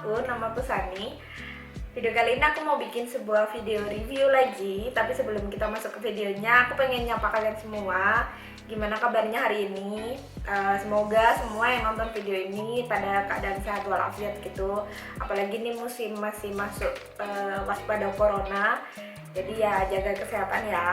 aku, nama aku Sani. Video kali ini aku mau bikin sebuah video review lagi. Tapi sebelum kita masuk ke videonya, aku pengen nyapa kalian semua. Gimana kabarnya hari ini? Semoga semua yang nonton video ini pada keadaan sehat walafiat gitu. Apalagi nih musim masih masuk waspada corona. Jadi ya jaga kesehatan ya.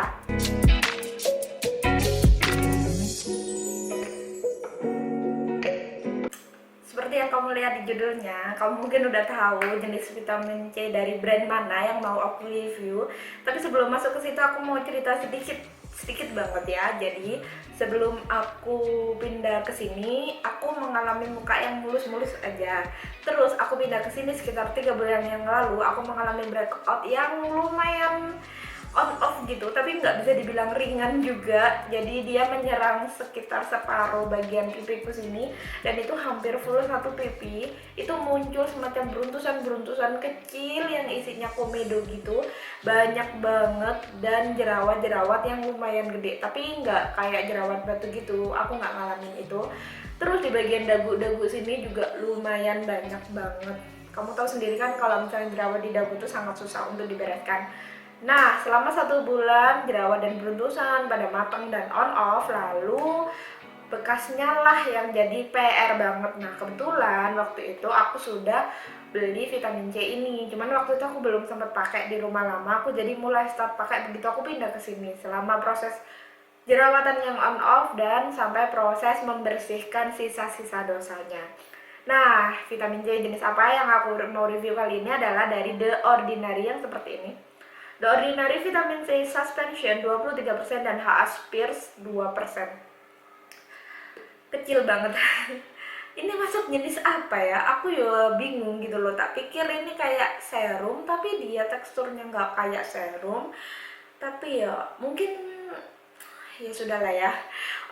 Seperti yang kamu lihat di judulnya, kamu mungkin udah tahu jenis vitamin C dari brand mana yang mau aku review. Tapi sebelum masuk ke situ aku mau cerita sedikit banget ya. Jadi sebelum aku pindah ke sini, aku mengalami muka yang mulus-mulus aja. Terus aku pindah ke sini sekitar 3 bulan yang lalu, aku mengalami breakout yang lumayan on off gitu, tapi nggak bisa dibilang ringan juga. Jadi dia menyerang sekitar separuh bagian pipiku sini, dan itu hampir full satu pipi. Itu muncul semacam beruntusan kecil yang isinya komedo gitu, banyak banget, dan jerawat-jerawat yang lumayan gede, tapi nggak kayak jerawat batu gitu, aku nggak ngalamin itu. Terus di bagian dagu sini juga lumayan banyak banget. Kamu tahu sendiri kan kalau misalnya jerawat di dagu itu sangat susah untuk dibereskan. Nah, selama 1 bulan jerawat dan beruntusan pada matang dan on off, lalu bekasnya lah yang jadi PR banget. Nah, kebetulan waktu itu aku sudah beli vitamin C ini. Cuman waktu itu aku belum sempat pakai di rumah lama, aku jadi mulai start pakai begitu aku pindah ke sini. Selama proses jerawatan yang on off dan sampai proses membersihkan sisa-sisa dosanya. Nah, vitamin C jenis apa yang aku mau review kali ini adalah dari The Ordinary yang seperti ini. The Ordinary Vitamin C Suspension 23% dan HA Spears 2%. Kecil banget. Ini masuk jenis apa ya? Aku ya bingung gitu loh. Tak pikir ini kayak serum, tapi dia teksturnya nggak kayak serum. Tapi ya mungkin ya sudahlah ya.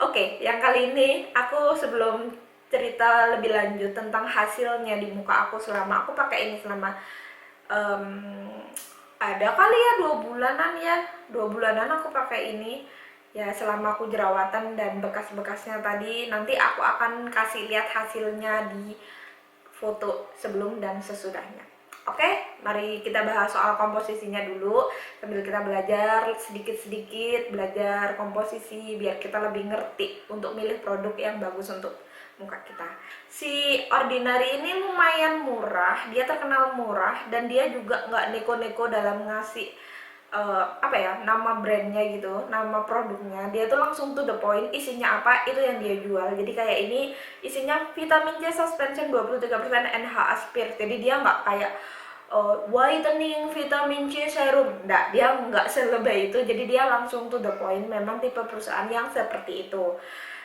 Oke, yang kali ini aku sebelum cerita lebih lanjut tentang hasilnya di muka aku selama aku pakai ini selama ada kali ya 2 bulanan aku pakai ini ya, selama aku jerawatan dan bekas-bekasnya tadi. Nanti aku akan kasih lihat hasilnya di foto sebelum dan sesudahnya. Oke, mari kita bahas soal komposisinya dulu sambil kita belajar sedikit-sedikit, belajar komposisi biar kita lebih ngerti untuk milih produk yang bagus untuk muka kita. Si Ordinary ini lumayan murah, dia terkenal murah, dan dia juga nggak neko-neko dalam ngasih nama brandnya gitu, nama produknya. Dia tuh langsung to the point, isinya apa itu yang dia jual. Jadi kayak ini isinya vitamin C suspension 23% NHA Spears. Jadi dia nggak kayak whitening vitamin C serum, enggak, dia nggak selebay itu. Jadi dia langsung to the point, memang tipe perusahaan yang seperti itu.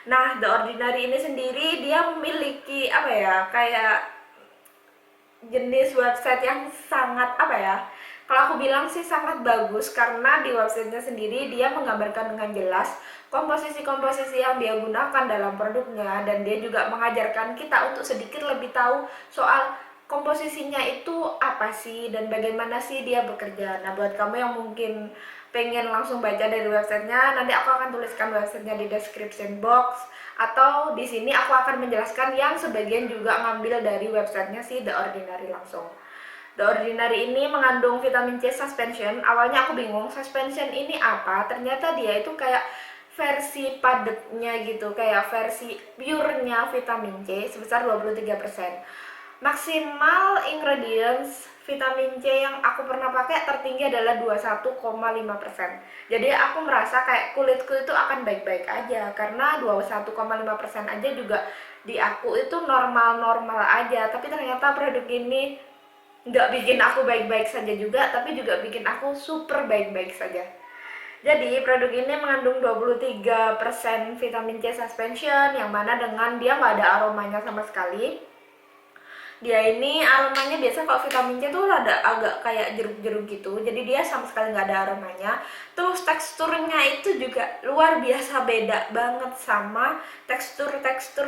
Nah, The Ordinary ini sendiri dia memiliki kayak jenis website yang sangat kalau aku bilang sih sangat bagus, karena di websitenya sendiri dia menggambarkan dengan jelas komposisi-komposisi yang dia gunakan dalam produknya, dan dia juga mengajarkan kita untuk sedikit lebih tahu soal komposisinya itu apa sih dan bagaimana sih dia bekerja. Nah, buat kamu yang mungkin pengen langsung baca dari websitenya, nanti aku akan tuliskan websitenya di description box, atau di sini aku akan menjelaskan yang sebagian juga ngambil dari websitenya si The Ordinary langsung. The Ordinary ini mengandung vitamin C suspension. Awalnya aku bingung suspension ini apa, ternyata dia itu kayak versi padatnya gitu, kayak versi purenya vitamin C sebesar 23%. Maksimal ingredients vitamin C yang aku pernah pakai tertinggi adalah 21,5%. Jadi aku merasa kayak kulitku itu akan baik-baik aja, karena 21,5% aja juga di aku itu normal-normal aja. Tapi ternyata produk ini nggak bikin aku baik-baik saja juga, tapi juga bikin aku super baik-baik saja. Jadi produk ini mengandung 23% vitamin C suspension, yang mana dengan dia nggak ada aromanya sama sekali. Dia ini aromanya biasa kalau vitamin C tuh rada agak kayak jeruk-jeruk gitu, jadi dia sama sekali nggak ada aromanya. Terus teksturnya itu juga luar biasa beda banget sama tekstur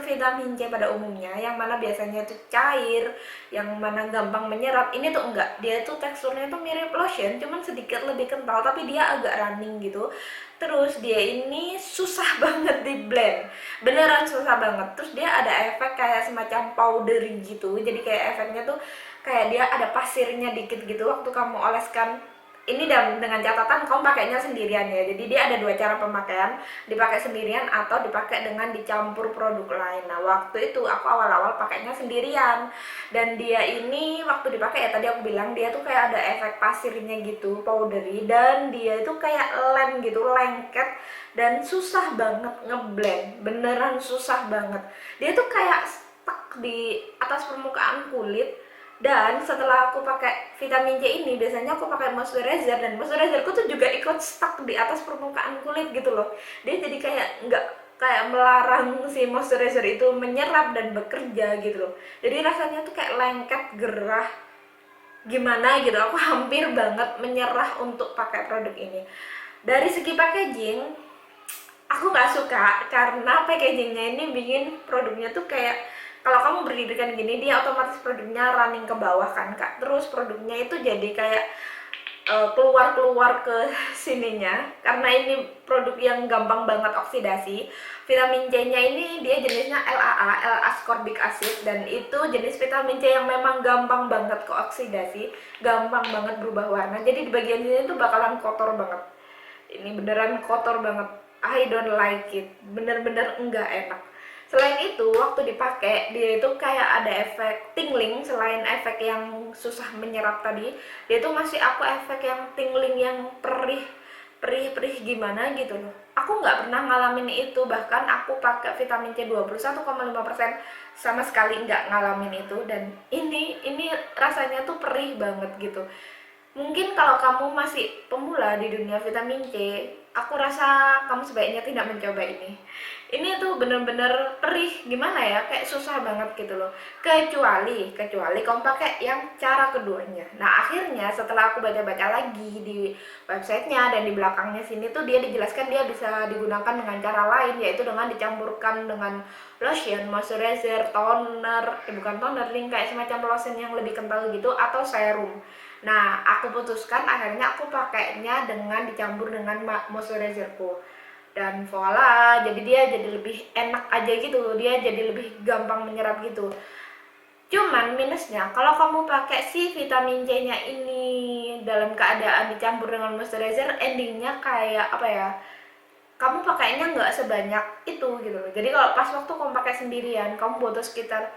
vitamin C pada umumnya, yang mana biasanya itu cair, yang mana gampang menyerap. Ini tuh enggak, dia tuh teksturnya tuh mirip lotion, cuman sedikit lebih kental, tapi dia agak running gitu. Terus dia ini susah banget di blend, beneran susah banget. Terus dia ada efek kayak semacam powdery gitu, jadi kayak efeknya tuh kayak dia ada pasirnya dikit gitu waktu kamu oleskan ini, dan dengan catatan kamu pakainya sendirian ya. Jadi dia ada dua cara pemakaian, dipakai sendirian atau dipakai dengan dicampur produk lain. Nah waktu itu aku awal-awal pakainya sendirian, dan dia ini waktu dipakai ya tadi aku bilang dia tuh kayak ada efek pasirnya gitu, powdery, dan dia itu kayak lem gitu, lengket, dan susah banget ngeblend, beneran susah banget. Dia tuh kayak stuck di atas permukaan kulit. Dan setelah aku pakai vitamin C ini, biasanya aku pakai moisturizer, dan moisturizerku tuh juga ikut stuck di atas permukaan kulit gitu loh. Dia jadi kayak nggak, kayak melarang si moisturizer itu menyerap dan bekerja gitu loh. Jadi rasanya tuh kayak lengket, gerah, gimana gitu. Aku hampir banget menyerah untuk pakai produk ini. Dari segi packaging, aku nggak suka karena packagingnya ini bikin produknya tuh kayak, kalau kamu berdiri kan gini, dia otomatis produknya running ke bawah kan kak, terus produknya itu jadi kayak keluar ke sininya, karena ini produk yang gampang banget oksidasi. Vitamin C nya ini dia jenisnya LAA, L-ascorbic acid, dan itu jenis vitamin C yang memang gampang banget ke oksidasi, gampang banget berubah warna. Jadi di bagian sini tuh bakalan kotor banget. Ini beneran kotor banget, I don't like it, bener-bener enggak enak. Selain itu waktu dipakai dia itu kayak ada efek tingling, selain efek yang susah menyerap tadi, dia itu masih aku efek yang tingling, yang perih perih gimana gitu loh. Aku nggak pernah ngalamin itu, bahkan aku pakai vitamin C 21,5% sama sekali nggak ngalamin itu. Dan ini rasanya tuh perih banget gitu. Mungkin kalau kamu masih pemula di dunia vitamin C, aku rasa kamu sebaiknya tidak mencoba ini. Ini tuh bener-bener perih, gimana ya, kayak susah banget gitu loh. Kecuali kamu pakai yang cara keduanya. Nah akhirnya setelah aku baca-baca lagi di websitenya dan di belakangnya sini tuh dia dijelaskan dia bisa digunakan dengan cara lain, yaitu dengan dicampurkan dengan lotion, moisturizer, toner, bukan toner, ring kayak semacam lotion yang lebih kental gitu, atau serum. Nah, aku putuskan akhirnya aku pakainya dengan dicampur dengan moisturizerku. Dan voila, jadi dia jadi lebih enak aja gitu, dia jadi lebih gampang menyerap gitu. Cuman minusnya, kalau kamu pakai si vitamin C-nya ini dalam keadaan dicampur dengan moisturizer, endingnya kayak apa ya? Kamu pakainya nggak sebanyak itu gitu loh. Jadi kalau pas waktu kamu pakai sendirian, kamu butuh sekitar,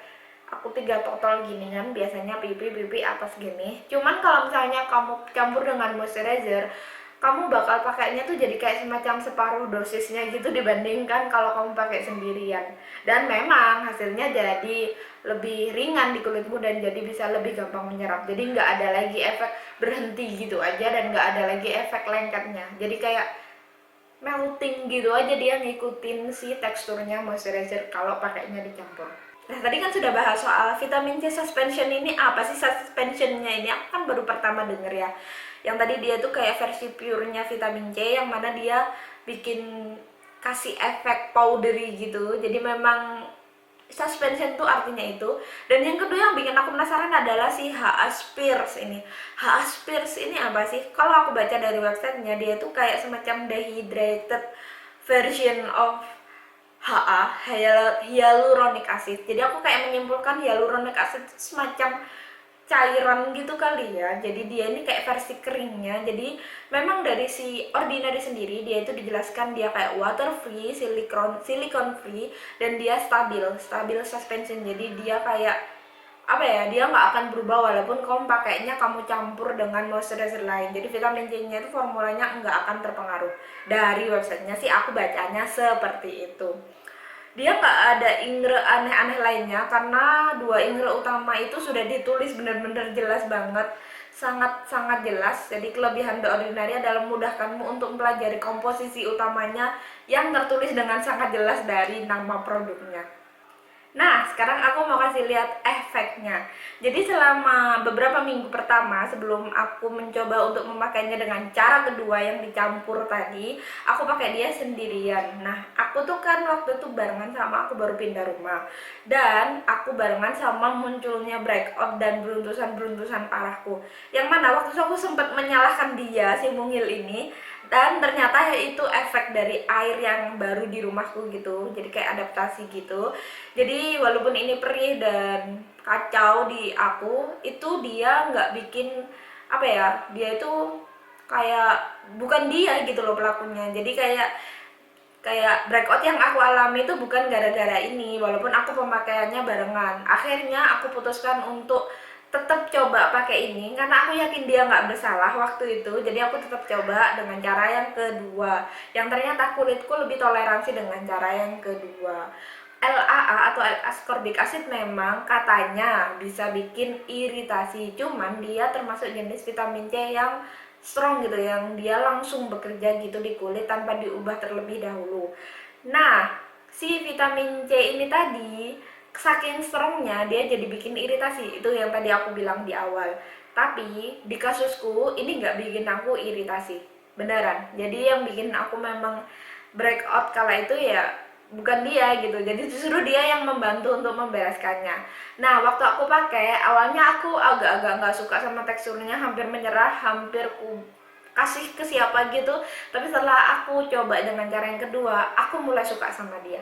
aku 3 botol gini kan, biasanya pipi atas gini. Cuman kalau misalnya kamu campur dengan moisturizer, kamu bakal pakainya tuh jadi kayak semacam separuh dosisnya gitu dibandingkan kalau kamu pakai sendirian. Dan memang hasilnya jadi lebih ringan di kulitmu dan jadi bisa lebih gampang menyerap. Jadi nggak ada lagi efek berhenti gitu aja, dan nggak ada lagi efek lengketnya. Jadi kayak melting gitu aja, dia ngikutin si teksturnya moisturizer kalau pakainya dicampur. Nah tadi kan sudah bahas soal vitamin C suspension. Ini apa sih suspensionnya ini? Aku kan baru pertama denger ya. Yang tadi dia tuh kayak versi purenya vitamin C, yang mana dia bikin kasih efek powdery gitu. Jadi memang suspension tuh artinya itu. Dan yang kedua yang bikin aku penasaran adalah si HA Spears ini. HA Spears ini apa sih? Kalau aku baca dari websitenya, dia tuh kayak semacam dehydrated version of HA, hyaluronic acid. Jadi aku kayak menyimpulkan hyaluronic acid semacam cairan gitu kali ya. Jadi dia ini kayak versi keringnya. Jadi memang dari si Ordinary sendiri dia itu dijelaskan dia kayak water free, silicone free, dan dia stabil suspension. Jadi dia kayak apa ya, dia nggak akan berubah walaupun kamu pakainya kamu campur dengan moisturizer lain. Jadi vitamin C nya itu formulanya nggak akan terpengaruh. Dari websitenya sih aku bacanya seperti itu. Dia nggak ada ingre aneh-aneh lainnya, karena 2 ingre utama itu sudah ditulis benar-benar jelas banget, sangat-sangat jelas. Jadi kelebihan The Ordinary adalah memudahkanmu untuk mempelajari komposisi utamanya yang tertulis dengan sangat jelas dari nama produknya. Nah, sekarang aku mau kasih lihat efeknya. Jadi selama beberapa minggu pertama sebelum aku mencoba untuk memakainya dengan cara kedua yang dicampur tadi, aku pakai dia sendirian. Nah, aku tuh kan waktu itu barengan sama, aku baru pindah rumah. Dan aku barengan sama munculnya breakout dan beruntusan-beruntusan parahku. Yang mana waktu itu aku sempat menyalahkan dia, si mungil ini, Dan ternyata ya itu efek dari air yang baru di rumahku gitu, jadi kayak adaptasi gitu. Jadi walaupun ini perih dan kacau di aku, itu dia nggak bikin apa ya, dia itu kayak bukan dia gitu loh pelakunya. Jadi kayak kayak breakout yang aku alami itu bukan gara-gara ini, walaupun aku pemakaiannya barengan. Akhirnya aku putuskan untuk tetap coba pakai ini karena aku yakin dia nggak bersalah waktu itu. Jadi aku tetap coba dengan cara yang kedua, yang ternyata kulitku lebih toleransi dengan cara yang kedua. LAA atau L-ascorbic acid memang katanya bisa bikin iritasi, cuman dia termasuk jenis vitamin C yang strong gitu, yang dia langsung bekerja gitu di kulit tanpa diubah terlebih dahulu. Nah, si vitamin C ini tadi saking strongnya dia jadi bikin iritasi, itu yang tadi aku bilang di awal. Tapi di kasusku ini nggak bikin aku iritasi, beneran. Jadi yang bikin aku memang breakout kala itu ya bukan dia gitu, jadi justru dia yang membantu untuk membereskannya. Nah, waktu aku pakai awalnya aku agak-agak nggak suka sama teksturnya, hampir menyerah, hampir ku kasih ke siapa gitu. Tapi setelah aku coba dengan cara yang kedua, aku mulai suka sama dia.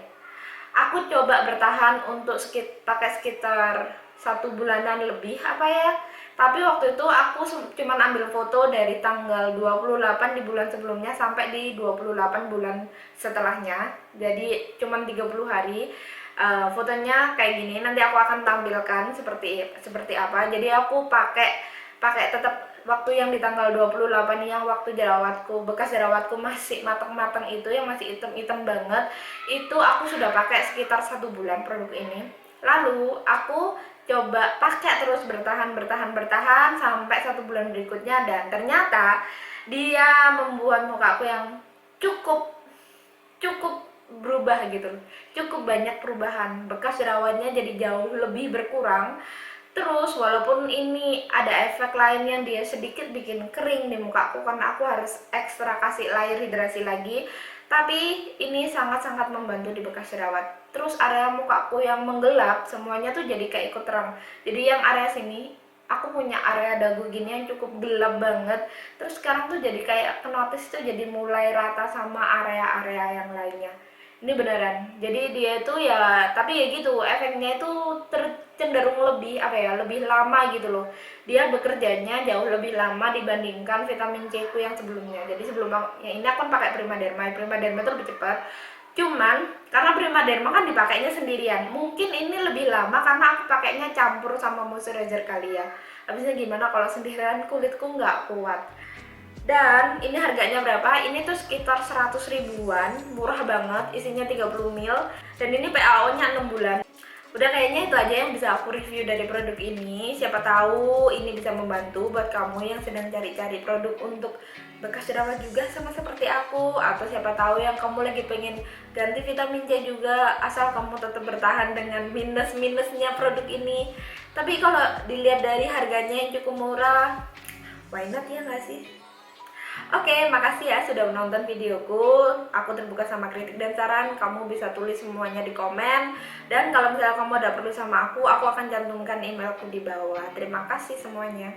Aku coba bertahan untuk pakai sekitar 1 bulanan lebih apa ya. Tapi waktu itu aku cuma ambil foto dari tanggal 28 di bulan sebelumnya sampai di 28 bulan setelahnya. Jadi cuma 30 hari. Fotonya kayak gini. Nanti aku akan tampilkan seperti apa. Jadi aku pakai tetap waktu yang di tanggal 28 yang waktu jerawatku, bekas jerawatku masih matang-matang itu, yang masih hitam-hitam banget, itu aku sudah pakai sekitar 1 bulan produk ini. Lalu aku coba pakai terus bertahan sampai 1 bulan berikutnya, dan ternyata dia membuat mukaku yang cukup berubah gitu, cukup banyak perubahan. Bekas jerawatnya jadi jauh lebih berkurang. Terus walaupun ini ada efek lain yang dia sedikit bikin kering di mukaku karena aku harus ekstra kasih layer hidrasi lagi, tapi ini sangat-sangat membantu di bekas jerawat. Terus area mukaku yang menggelap semuanya tuh jadi kayak ikut terang. Jadi yang area sini, aku punya area dagu gini yang cukup gelap banget. Terus sekarang tuh jadi kayak kenotis tuh jadi mulai rata sama area-area yang lainnya. Ini beneran. Jadi dia itu ya, tapi ya gitu, efeknya itu cenderung lebih apa ya, lebih lama gitu loh. Dia bekerjanya jauh lebih lama dibandingkan vitamin C ku yang sebelumnya. Jadi sebelum yang ini aku pakai Primaderma. Primaderma itu lebih cepat. Cuman karena Primaderma kan dipakainya sendirian, mungkin ini lebih lama karena aku pakainya campur sama moisturizer kali ya. Habisnya gimana kalau sendirian, kulitku nggak kuat. Dan ini harganya berapa? Ini tuh sekitar 100 ribuan, murah banget, isinya 30 ml, dan ini PAO nya 6 bulan. Udah, kayaknya itu aja yang bisa aku review dari produk ini. Siapa tahu ini bisa membantu buat kamu yang sedang cari-cari produk untuk bekas jerawat juga sama seperti aku, atau siapa tahu yang kamu lagi pengen ganti vitamin C juga, asal kamu tetap bertahan dengan minus-minusnya produk ini. Tapi kalau dilihat dari harganya yang cukup murah, why not ya nggak sih? Oke, makasih ya sudah menonton videoku. Aku terbuka sama kritik dan saran. Kamu bisa tulis semuanya di komen. Dan kalau misalnya kamu ada perlu sama aku akan cantumkan emailku di bawah. Terima kasih semuanya.